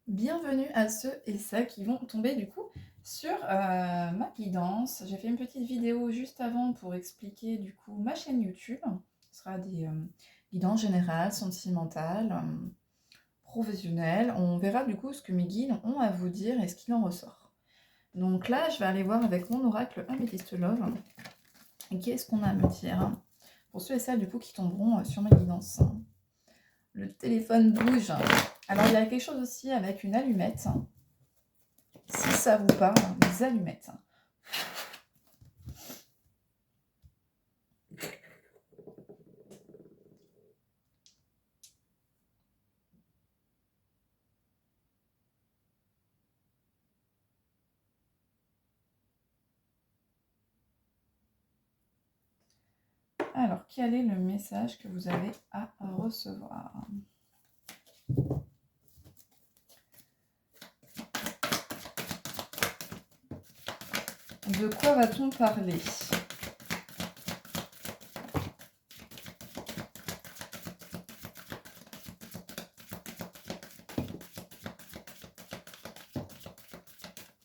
Bienvenue à ceux et celles qui vont tomber du coup sur ma guidance. J'ai fait une petite vidéo juste avant pour expliquer du coup ma chaîne YouTube. Ce sera des guidances générales, sentimentales, professionnelles. On verra du coup ce que mes guides ont à vous dire et ce qu'il en ressort. Donc là, je vais aller voir avec mon oracle Amethyst Love. Qu'est-ce qu'on a à me dire pour ceux et celles du coup qui tomberont sur ma guidance. Le téléphone bouge. Alors il y a quelque chose aussi avec une allumette. Si ça vous parle, les allumettes. Alors, quel est le message que vous avez à recevoir? De quoi va-t-on parler?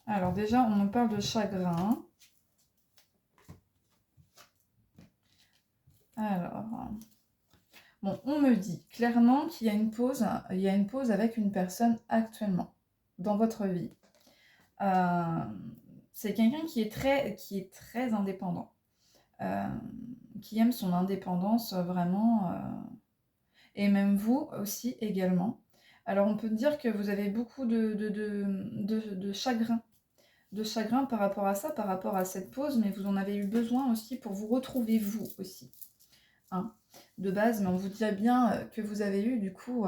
Alors déjà, on nous parle de chagrin. Alors, bon, on me dit clairement qu'il y a une pause, avec une personne actuellement dans votre vie. C'est quelqu'un qui est très indépendant, qui aime son indépendance vraiment, et même vous aussi également. Alors on peut dire que vous avez beaucoup de chagrin. De chagrin par rapport à ça, par rapport à cette pause, mais vous en avez eu besoin aussi pour vous retrouver vous aussi. Hein, de base, mais on vous dit bien que vous avez eu du coup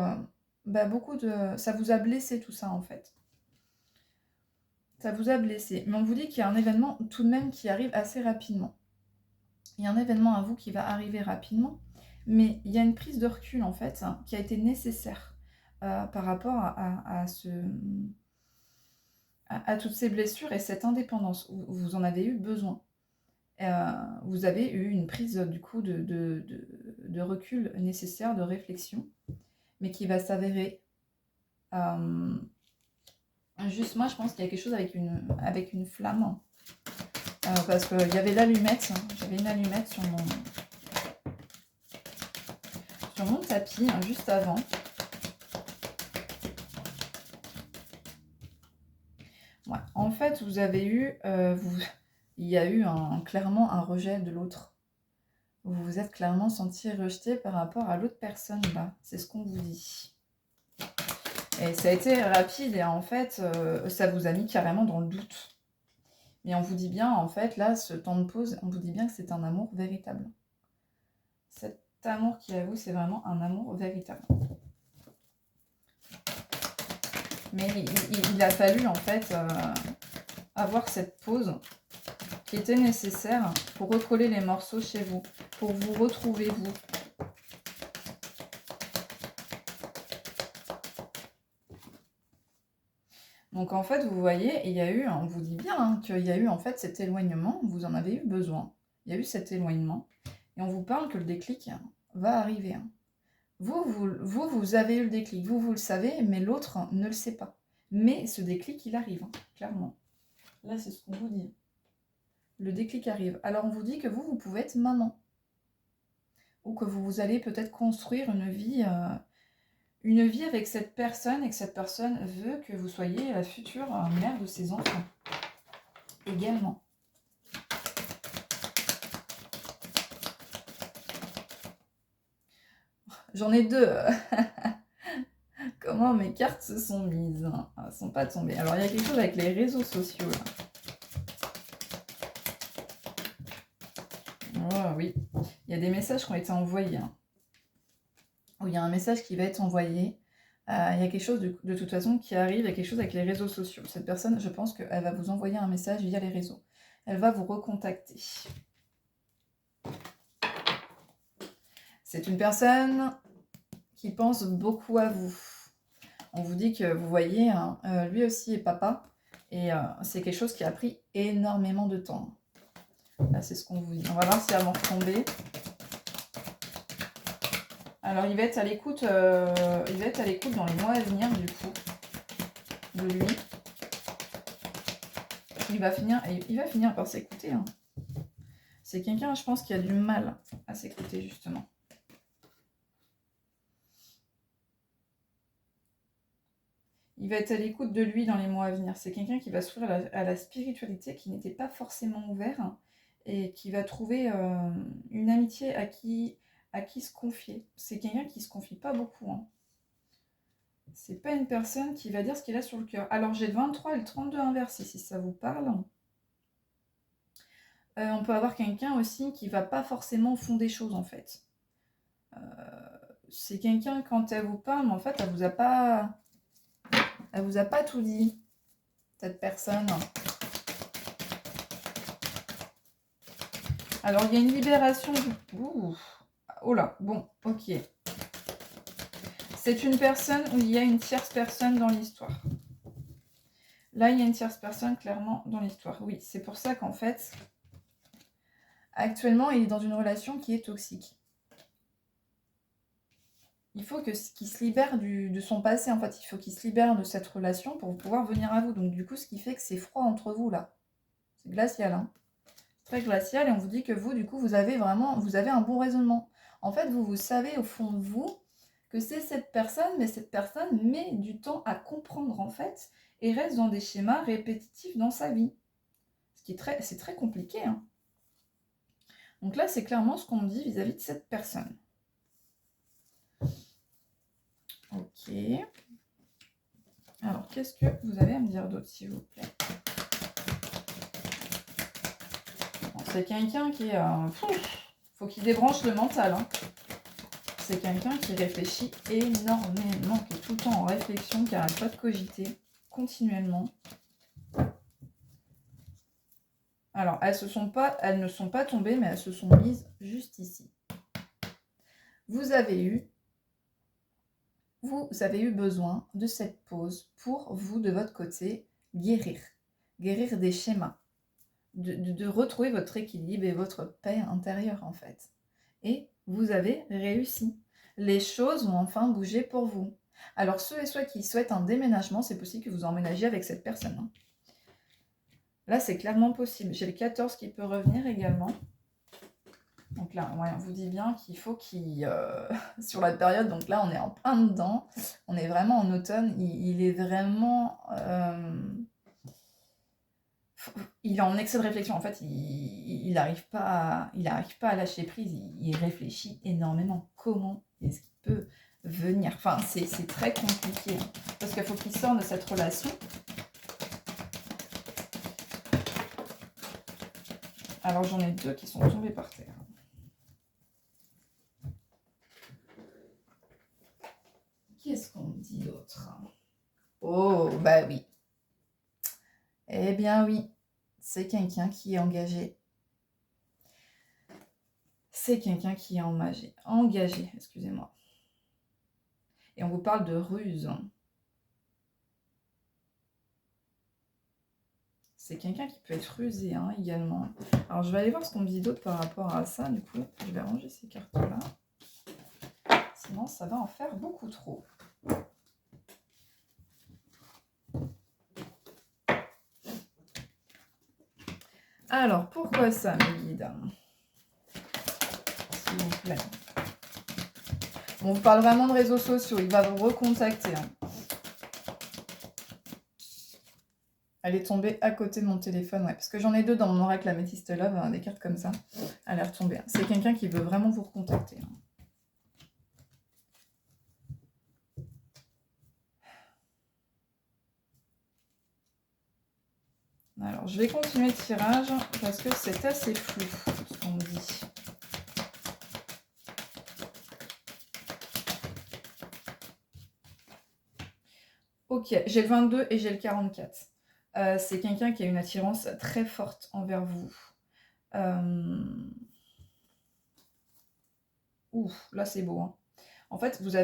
beaucoup de... Ça vous a blessé tout ça en fait. Ça vous a blessé. Mais on vous dit qu'il y a un événement tout de même qui arrive assez rapidement. Il y a un événement à vous qui va arriver rapidement, mais il y a une prise de recul en fait qui a été nécessaire par rapport à toutes ces blessures et cette indépendance. Vous en avez eu besoin. Vous avez eu une prise du coup de recul nécessaire, de réflexion, mais qui va s'avérer juste, moi je pense qu'il y a quelque chose avec une flamme, parce qu'il y avait l'allumette, j'avais une allumette sur mon tapis juste avant. Ouais. En fait, vous avez eu, il y a eu clairement un rejet de l'autre. Vous vous êtes clairement senti rejeté par rapport à l'autre personne là. C'est ce qu'on vous dit. Et ça a été rapide et en fait, ça vous a mis carrément dans le doute. Mais on vous dit bien, en fait, là, ce temps de pause, on vous dit bien que c'est un amour véritable. Cet amour qui est à vous, c'est vraiment un amour véritable. Mais il a fallu, en fait, avoir cette pause qui était nécessaire pour recoller les morceaux chez vous, pour vous retrouver, vous. Donc en fait, vous voyez, il y a eu, on vous dit bien qu'il y a eu en fait cet éloignement, vous en avez eu besoin. Il y a eu cet éloignement. Et on vous parle que le déclic va arriver. Vous avez eu le déclic, vous le savez, mais l'autre ne le sait pas. Mais ce déclic, il arrive, clairement. Là, c'est ce qu'on vous dit. Le déclic arrive. Alors on vous dit que vous pouvez être maman. Ou que vous allez peut-être construire une vie avec cette personne, et que cette personne veut que vous soyez la future mère de ses enfants. Également. J'en ai deux. Comment mes cartes se sont mises? Elles ne sont pas tombées. Alors, il y a quelque chose avec les réseaux sociaux, là. Oh, oui. Il y a des messages qui ont été envoyés. Ou il y a un message qui va être envoyé. Il y a quelque chose, de toute façon, qui arrive. Il y a quelque chose avec les réseaux sociaux. Cette personne, je pense qu'elle va vous envoyer un message via les réseaux. Elle va vous recontacter. C'est une personne qui pense beaucoup à vous. On vous dit que vous voyez, lui aussi est papa, et c'est quelque chose qui a pris énormément de temps. Là, c'est ce qu'on vous dit. On va voir si elles vont retomber. Alors, il va être à l'écoute dans les mois à venir, du coup. de lui. Il va finir par s'écouter. Hein. C'est quelqu'un, je pense, qui a du mal à s'écouter, justement. Il va être à l'écoute de lui dans les mois à venir. C'est quelqu'un qui va s'ouvrir à la spiritualité, qui n'était pas forcément ouvert, hein, et qui va trouver une amitié à qui se confier. C'est quelqu'un qui se confie pas beaucoup. Hein. C'est pas une personne qui va dire ce qu'il a sur le cœur. Alors j'ai le 23 et le 32 inversé, si ça vous parle. On peut avoir quelqu'un aussi qui va pas forcément au fond des choses, en fait. C'est quelqu'un, quand elle vous parle, mais en fait, elle vous a pas tout dit, cette personne. Alors, il y a une libération du... Ouh. Oh là, bon, ok. C'est une personne où il y a une tierce personne dans l'histoire. Là, il y a une tierce personne, clairement, dans l'histoire. Oui, c'est pour ça qu'en fait, actuellement, il est dans une relation qui est toxique. Il faut qu'il se libère de son passé, en fait. Il faut qu'il se libère de cette relation pour pouvoir venir à vous. Donc, du coup, ce qui fait que c'est froid entre vous, là. C'est glacial, hein. Très glacial. Et on vous dit que vous, du coup, vous avez un bon raisonnement. En fait, vous savez au fond de vous que c'est cette personne, mais cette personne met du temps à comprendre, en fait, et reste dans des schémas répétitifs dans sa vie. C'est très compliqué, hein. Donc là, c'est clairement ce qu'on me dit vis-à-vis de cette personne. Ok. Alors, qu'est-ce que vous avez à me dire d'autre, s'il vous plaît? Bon, c'est quelqu'un qui est... faut qu'il débranche le mental. Hein. C'est quelqu'un qui réfléchit énormément, qui est tout le temps en réflexion, qui n'arrête pas de cogiter continuellement. Alors, elles ne sont pas tombées, mais elles se sont mises juste ici. Vous avez eu besoin de cette pause pour vous, de votre côté, guérir des schémas, de retrouver votre équilibre et votre paix intérieure, en fait. Et vous avez réussi. Les choses vont enfin bouger pour vous. Alors, ceux et ceux qui souhaitent un déménagement, c'est possible que vous emménagiez avec cette personne. Hein. Là, c'est clairement possible. J'ai le 14 qui peut revenir également. Donc là, ouais, on vous dit bien qu'il faut qu'il... sur la période, donc là, on est en plein dedans. On est vraiment en automne. Il est vraiment... il est en excès de réflexion. En fait, il n'arrive pas à lâcher prise. Il réfléchit énormément. Comment est-ce qu'il peut venir? Enfin, c'est très compliqué. Hein, parce qu'il faut qu'il sorte de cette relation. Alors, j'en ai deux qui sont tombés par terre. Qu'est-ce qu'on me dit d'autre? Oh, bah oui. Eh bien oui, c'est quelqu'un qui est engagé. C'est quelqu'un qui est engagé, excusez-moi. Et on vous parle de ruse. C'est quelqu'un qui peut être rusé hein, également. Alors je vais aller voir ce qu'on me dit d'autre par rapport à ça. Du coup, je vais ranger ces cartes-là. Sinon, ça va en faire beaucoup trop. Alors, pourquoi ça, mes guides? S'il vous plaît. On vous parle vraiment de réseaux sociaux. Il va vous recontacter. Hein. Elle est tombée à côté de mon téléphone, ouais. Parce que j'en ai deux dans mon oracle Améthyste Love, hein, des cartes comme ça. Elle est retombée. C'est quelqu'un qui veut vraiment vous recontacter. Hein. Alors, je vais continuer le tirage parce que c'est assez flou ce qu'on me dit. Ok, j'ai le 22 et j'ai le 44. C'est quelqu'un qui a une attirance très forte envers vous. Ouf, là c'est beau. Hein. En fait, vous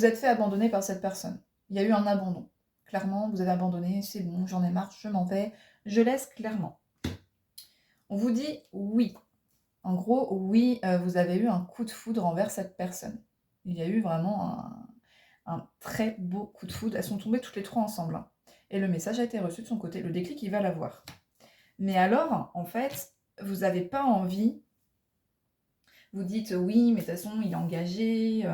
êtes fait abandonner par cette personne. Il y a eu un abandon. Clairement, vous avez abandonné, c'est bon, j'en ai marre, je m'en vais. Je laisse clairement. On vous dit oui. En gros, oui, vous avez eu un coup de foudre envers cette personne. Il y a eu vraiment un très beau coup de foudre. Elles sont tombées toutes les trois ensemble, hein. Et le message a été reçu de son côté. Le déclic, il va l'avoir. Mais alors, en fait, vous n'avez pas envie. Vous dites, oui, mais de toute façon, il est engagé.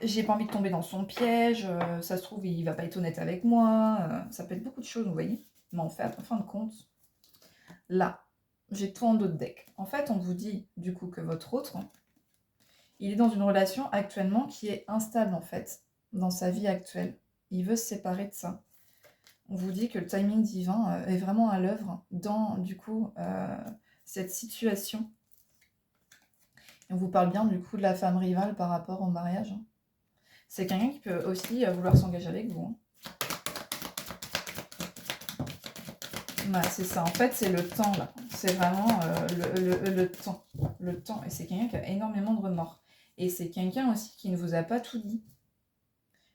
J'ai pas envie de tomber dans son piège. Ça se trouve, il va pas être honnête avec moi. Ça peut être beaucoup de choses, vous voyez. Mais en fait, en fin de compte, là, j'ai tout en dos de deck. En fait, on vous dit, du coup, que votre autre, il est dans une relation actuellement qui est instable, en fait, dans sa vie actuelle. Il veut se séparer de ça. On vous dit que le timing divin est vraiment à l'œuvre dans, du coup, cette situation. Et on vous parle bien, du coup, de la femme rivale par rapport au mariage. C'est quelqu'un qui peut aussi vouloir s'engager avec vous. Ouais, c'est ça. En fait, c'est le temps, là. C'est vraiment le temps. Le temps. Et c'est quelqu'un qui a énormément de remords. Et c'est quelqu'un aussi qui ne vous a pas tout dit.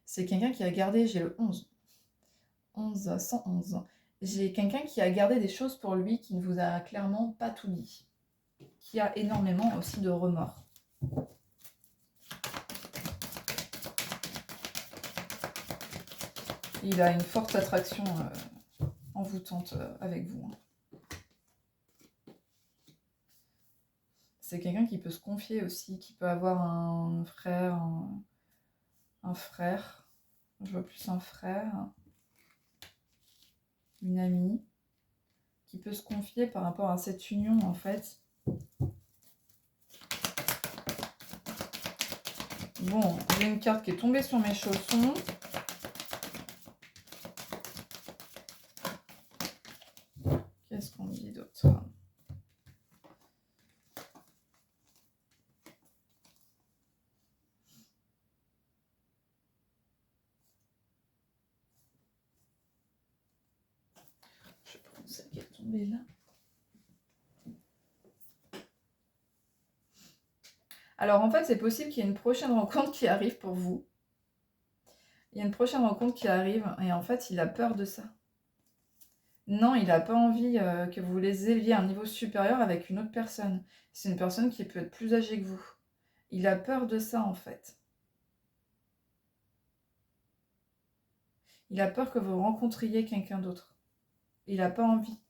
C'est quelqu'un qui a gardé, j'ai le 11. 11, 111. J'ai quelqu'un qui a gardé des choses pour lui qui ne vous a clairement pas tout dit. Qui a énormément aussi de remords. Il a une forte attraction envoûtante avec vous. C'est quelqu'un qui peut se confier aussi, qui peut avoir un frère, un frère. Je vois plus un frère, une amie, qui peut se confier par rapport à cette union, en fait. Bon, j'ai une carte qui est tombée sur mes chaussons. Qu'est-ce qu'on me dit d'autre ? Je prends celle qui est tombée là. Alors, en fait, c'est possible qu'il y ait une prochaine rencontre qui arrive pour vous. Il y a une prochaine rencontre qui arrive et en fait, il a peur de ça. Non, il n'a pas envie que vous les éleviez à un niveau supérieur avec une autre personne. C'est une personne qui peut être plus âgée que vous. Il a peur de ça, en fait. Il a peur que vous rencontriez quelqu'un d'autre. Il n'a pas envie.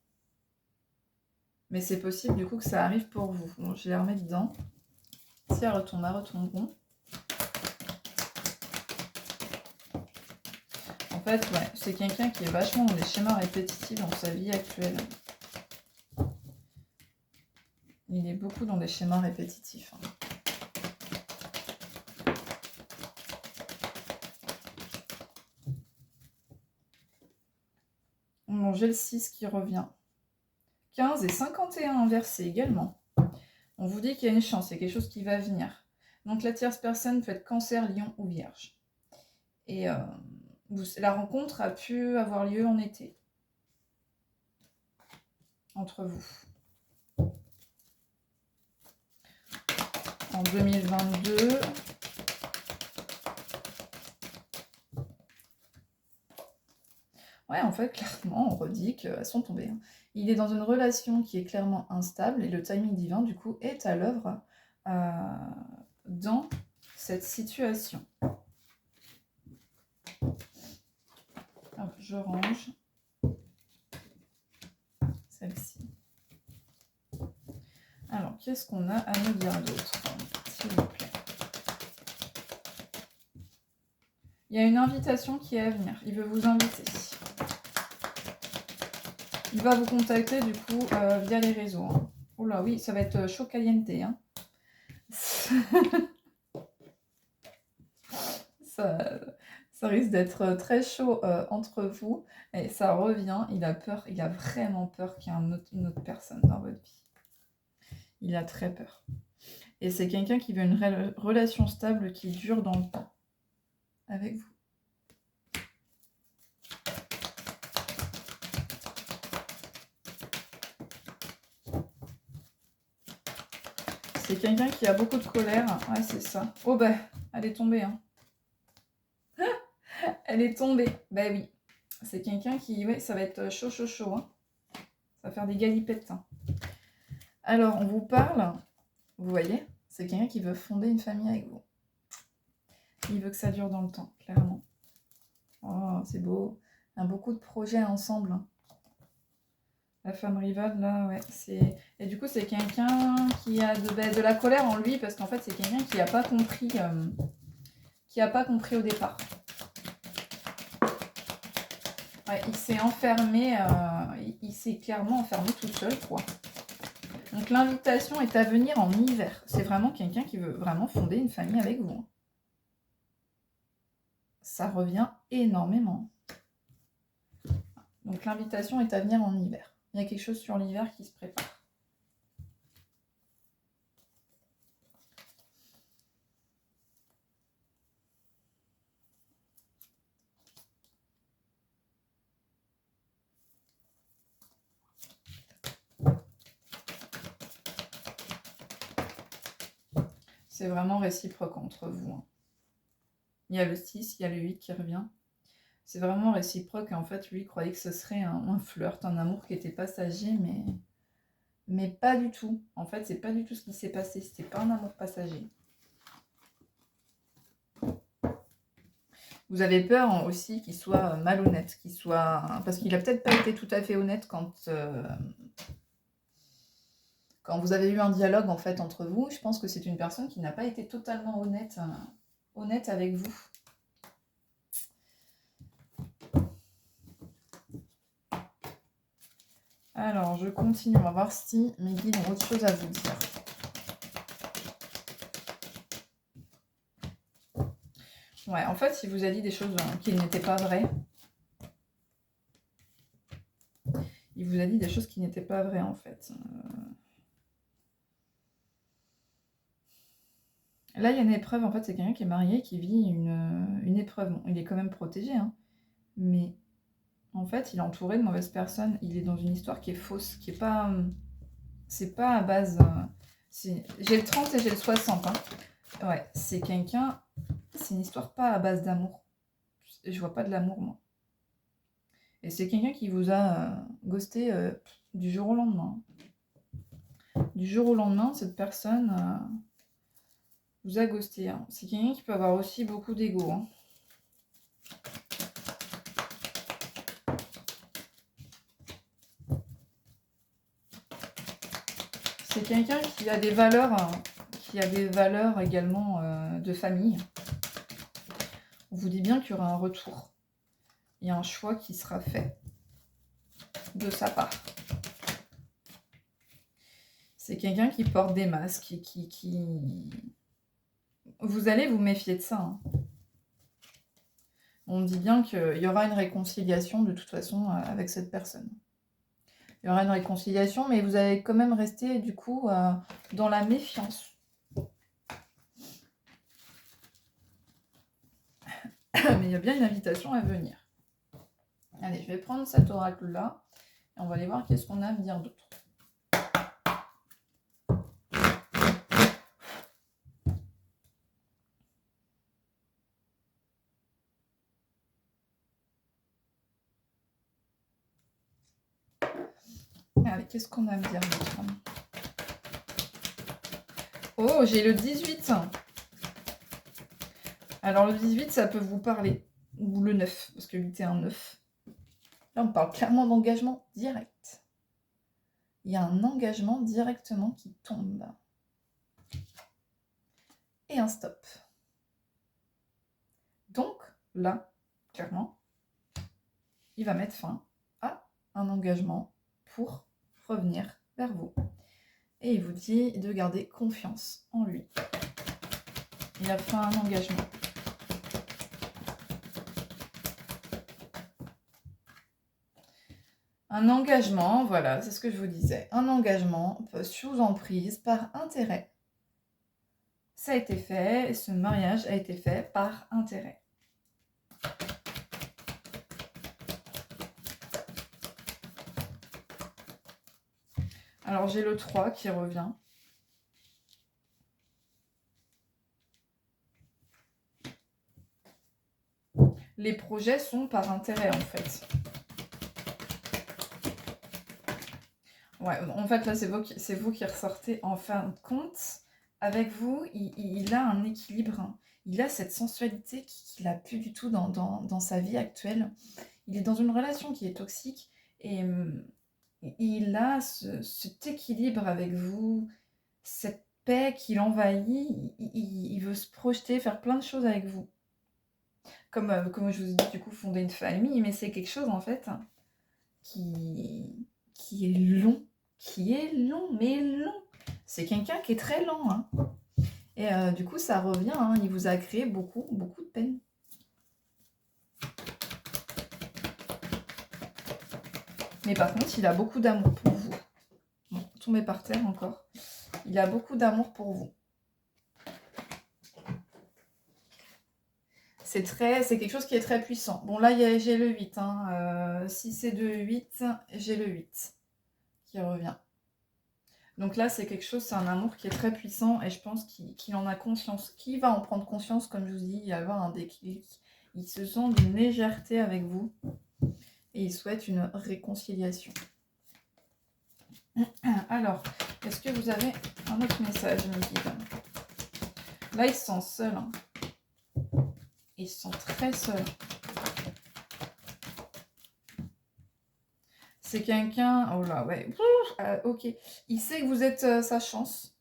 Mais c'est possible, du coup, que ça arrive pour vous. Bon, je vais la remettre dedans. Si elle retombe, elles retomberont. En fait, ouais, c'est quelqu'un qui est vachement dans des schémas répétitifs dans sa vie actuelle. Il est beaucoup dans des schémas répétitifs. Bon, j'ai le 6 qui revient. 15 et 51 inversés également. On vous dit qu'il y a une chance, il y a quelque chose qui va venir. Donc la tierce personne peut être Cancer, Lion ou Vierge. Et la rencontre a pu avoir lieu en été. Entre vous. En 2022. Ouais, en fait, clairement, on redit qu'elles sont tombées. Il est dans une relation qui est clairement instable et le timing divin, du coup, est à l'œuvre dans cette situation. Hop, je range celle-ci. Alors, qu'est-ce qu'on a à me dire d'autre, s'il vous plaît? Il y a une invitation qui est à venir. Il veut vous inviter. Il va vous contacter, du coup, via les réseaux. Oh là, oui, ça va être chaud caliente. Ça risque d'être très chaud entre vous. Et ça revient. Il a peur. Il a vraiment peur qu'il y ait une autre personne dans votre vie. Il a très peur. Et c'est quelqu'un qui veut une relation stable qui dure dans le temps. Avec vous. C'est quelqu'un qui a beaucoup de colère. Ouais, c'est ça. Oh ben, elle est tombée. Hein. Elle est tombée. Ben oui. C'est quelqu'un qui... Oui, ça va être chaud, chaud, chaud. Hein. Ça va faire des galipettes. Hein. Alors, on vous parle... Vous voyez, c'est quelqu'un qui veut fonder une famille avec vous. Il veut que ça dure dans le temps, clairement. Oh, c'est beau. Il y a beaucoup de projets ensemble. Hein. La femme rivale, là, ouais, c'est... Et du coup, c'est quelqu'un qui a de la colère en lui, parce qu'en fait, c'est quelqu'un qui n'a pas compris... qui n'a pas compris au départ. Ouais, il s'est enfermé, il s'est clairement enfermé tout seul, quoi. Donc l'invitation est à venir en hiver. C'est vraiment quelqu'un qui veut vraiment fonder une famille avec vous. Ça revient énormément. Donc l'invitation est à venir en hiver. Il y a quelque chose sur l'hiver qui se prépare. C'est vraiment réciproque entre vous. Hein. Il y a le 6, il y a le 8 qui revient. C'est vraiment réciproque. En fait, lui, il croyait que ce serait un flirt, un amour qui était passager, mais pas du tout. En fait, c'est pas du tout ce qui s'est passé. C'était pas un amour passager. Vous avez peur aussi qu'il soit malhonnête, qu'il soit... Parce qu'il a peut-être pas été tout à fait honnête quand vous avez eu un dialogue en fait entre vous. Je pense que c'est une personne qui n'a pas été totalement honnête avec vous. Alors, je continue. On va voir si mes guides ont autre chose à vous dire. Ouais, en fait, il vous a dit des choses qui n'étaient pas vraies. Il vous a dit des choses qui n'étaient pas vraies, en fait. Là, il y a une épreuve. En fait, c'est quelqu'un qui est marié, qui vit une épreuve. Bon, il est quand même protégé, hein. Mais, en fait, il est entouré de mauvaises personnes. Il est dans une histoire qui est fausse, qui est pas... c'est pas à base... j'ai le 30 et j'ai le 60, hein. Ouais, c'est quelqu'un... C'est une histoire pas à base d'amour. Je vois pas de l'amour, moi. Et c'est quelqu'un qui vous a ghosté du jour au lendemain. Du jour au lendemain, cette personne vous a ghosté. Hein. C'est quelqu'un qui peut avoir aussi beaucoup d'ego. Hein. C'est quelqu'un qui a des valeurs également de famille. On vous dit bien qu'il y aura un retour. Il y a un choix qui sera fait de sa part. C'est quelqu'un qui porte des masques et qui... Vous allez vous méfier de ça. Hein. On dit bien qu'il y aura une réconciliation de toute façon avec cette personne. Il y aura une réconciliation, mais vous allez quand même rester du coup dans la méfiance. Mais il y a bien une invitation à venir. Allez, je vais prendre cet oracle-là et on va aller voir qu'est-ce qu'on a à me dire d'autre. Allez, qu'est-ce qu'on a à me dire d'autre? Oh, j'ai le 18. Alors, le 18, ça peut vous parler. Ou le 9, parce que 8 est un 9. Là, on parle clairement d'engagement direct. Il y a un engagement directement qui tombe. Et un stop. Donc, là, clairement, il va mettre fin à un engagement pour revenir vers vous. Et il vous dit de garder confiance en lui. Il a fait un engagement. Un engagement, voilà, c'est ce que je vous disais. Un engagement sous emprise par intérêt. Ça a été fait, ce mariage a été fait par intérêt. Alors j'ai le 3 qui revient. Les projets sont par intérêt en fait. Ouais, en fait là c'est vous qui ressortez en fin de compte. Avec vous, il a un équilibre. Hein. il a cette sensualité qu'il n'a plus du tout dans sa vie actuelle. Il est dans une relation qui est toxique et il a cet équilibre avec vous, cette paix qui l'envahit. Il veut se projeter, faire plein de choses avec vous. Comme je vous ai dit, du coup, fonder une famille, mais c'est quelque chose en fait qui, qui est long, mais long. C'est quelqu'un qui est très lent, hein. Et du coup, ça revient, hein, il vous a créé beaucoup, beaucoup de peine. Mais par contre, il a beaucoup d'amour pour vous. Bon, tombez par terre encore. Il a beaucoup d'amour pour vous. C'est quelque chose qui est très puissant. Bon, là, j'ai le 8. Hein. Si c'est de 8, j'ai le 8 qui revient. Donc là, c'est quelque chose, c'est un amour qui est très puissant et je pense qu'il en a conscience. Qui va en prendre conscience, comme je vous dis, il va y avoir un déclic. Il se sent d'une légèreté avec vous et il souhaite une réconciliation. Alors, est-ce que vous avez un autre message, mes guides? Là, il se sent seul. Hein. Il se sent très seul. C'est quelqu'un... Oh là, ouais. Ok. Il sait que vous êtes sa chance.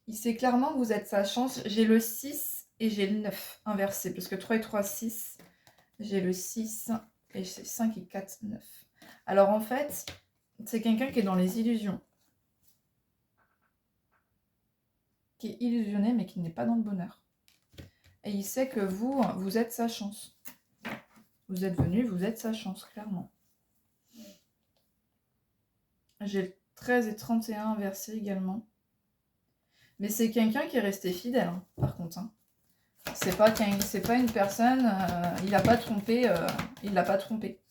Il sait clairement que vous êtes sa chance. J'ai le 6 et j'ai le 9 inversé. Parce que 3 et 3, 6. J'ai le 6 et j'ai 5 et 4, 9. Alors en fait, c'est quelqu'un qui est dans les illusions. Qui est illusionné mais qui n'est pas dans le bonheur. Et il sait que vous êtes sa chance. Vous êtes venu, vous êtes sa chance, clairement. J'ai le 13 et 31 inversé également. Mais c'est quelqu'un qui est resté fidèle, hein, par contre. Hein. C'est pas une personne... il l'a pas trompé. Il l'a pas trompé.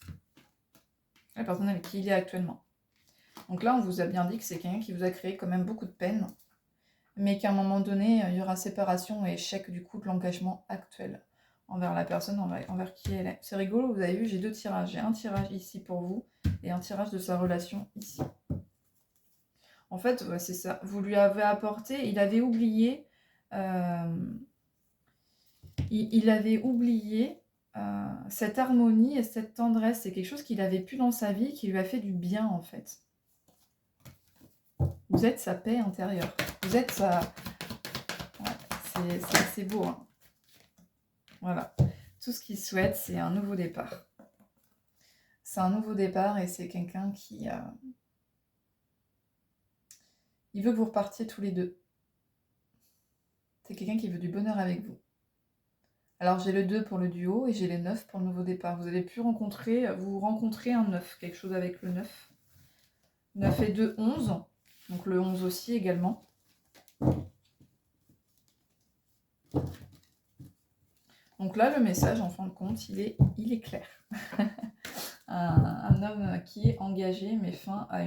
La personne avec qui il est actuellement. Donc là, on vous a bien dit que c'est quelqu'un qui vous a créé quand même beaucoup de peine. Mais qu'à un moment donné, il y aura séparation et échec du coup de l'engagement actuel envers la personne envers qui elle est. C'est rigolo, vous avez vu, j'ai 2 tirages. J'ai un tirage ici pour vous et un tirage de sa relation ici. En fait, ouais, c'est ça. Vous lui avez apporté, il avait oublié... il avait oublié cette harmonie et cette tendresse. C'est quelque chose qu'il avait plus dans sa vie, qui lui a fait du bien en fait. Vous êtes sa paix intérieure. Vous êtes sa... Ouais, c'est beau. Hein. Voilà. Tout ce qu'il souhaite, c'est un nouveau départ. C'est un nouveau départ et c'est quelqu'un qui... Il veut que vous repartiez tous les deux. C'est quelqu'un qui veut du bonheur avec vous. Alors j'ai le 2 pour le duo et j'ai les 9 pour le nouveau départ. Vous avez pu vous rencontrer un 9, quelque chose avec le 9. 9 et 2, 11. Donc le 11 aussi également. Donc là, le message, en fin de compte, il est clair. un homme qui est engagé, met fin à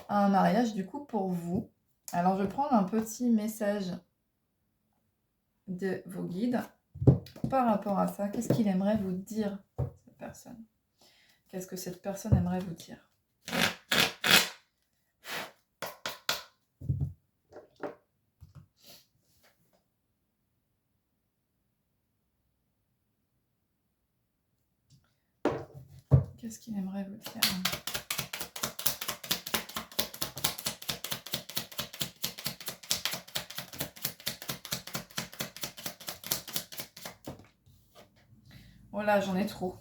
un mariage, du coup, pour vous. Alors, je vais prendre un petit message de vos guides par rapport à ça. Qu'est-ce qu'il aimerait vous dire, cette personne? Qu'est-ce que cette personne aimerait vous dire? Qu'est-ce qu'il aimerait vous dire? Voilà, j'en ai trop.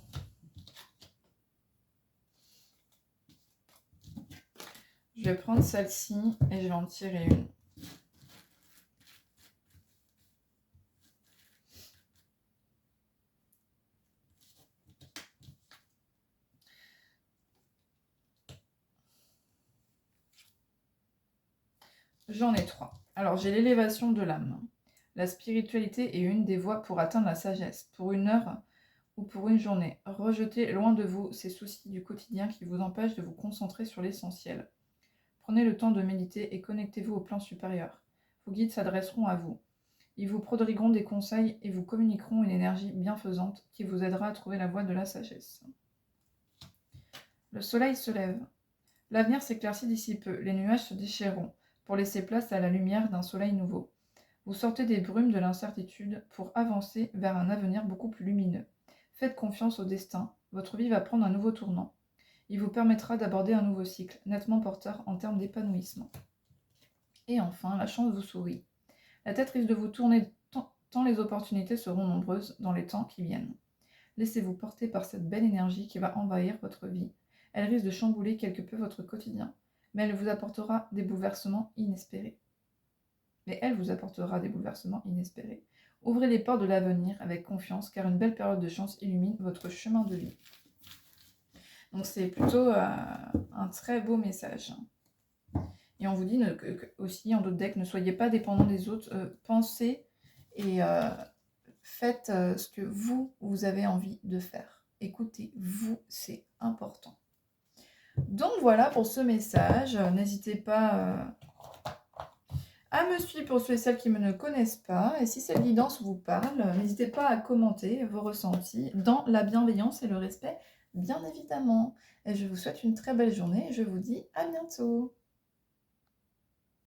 Je vais prendre celle-ci et je vais en tirer une. J'en ai 3. Alors, j'ai l'élévation de l'âme. La spiritualité est une des voies pour atteindre la sagesse. Pour une heure ou pour une journée, rejetez loin de vous ces soucis du quotidien qui vous empêchent de vous concentrer sur l'essentiel. Prenez le temps de méditer et connectez-vous au plan supérieur. Vos guides s'adresseront à vous. Ils vous prodigueront des conseils et vous communiqueront une énergie bienfaisante qui vous aidera à trouver la voie de la sagesse. Le soleil se lève. L'avenir s'éclaircit d'ici peu. Les nuages se déchireront pour laisser place à la lumière d'un soleil nouveau. Vous sortez des brumes de l'incertitude pour avancer vers un avenir beaucoup plus lumineux. Faites confiance au destin, votre vie va prendre un nouveau tournant. Il vous permettra d'aborder un nouveau cycle, nettement porteur en termes d'épanouissement. Et enfin, la chance vous sourit. La tête risque de vous tourner tant les opportunités seront nombreuses dans les temps qui viennent. Laissez-vous porter par cette belle énergie qui va envahir votre vie. Elle risque de chambouler quelque peu votre quotidien, mais elle vous apportera des bouleversements inespérés. Ouvrez les portes de l'avenir avec confiance, car une belle période de chance illumine votre chemin de vie. Donc c'est plutôt un très beau message. Et on vous dit aussi en d'autres decks, ne soyez pas dépendant des autres, pensez et faites ce que vous avez envie de faire. Écoutez-vous, c'est important. Donc voilà pour ce message. N'hésitez pas à me suivre pour ceux et celles qui ne me connaissent pas. Et si cette guidance vous parle, n'hésitez pas à commenter vos ressentis dans la bienveillance et le respect, bien évidemment. Et je vous souhaite une très belle journée et je vous dis à bientôt.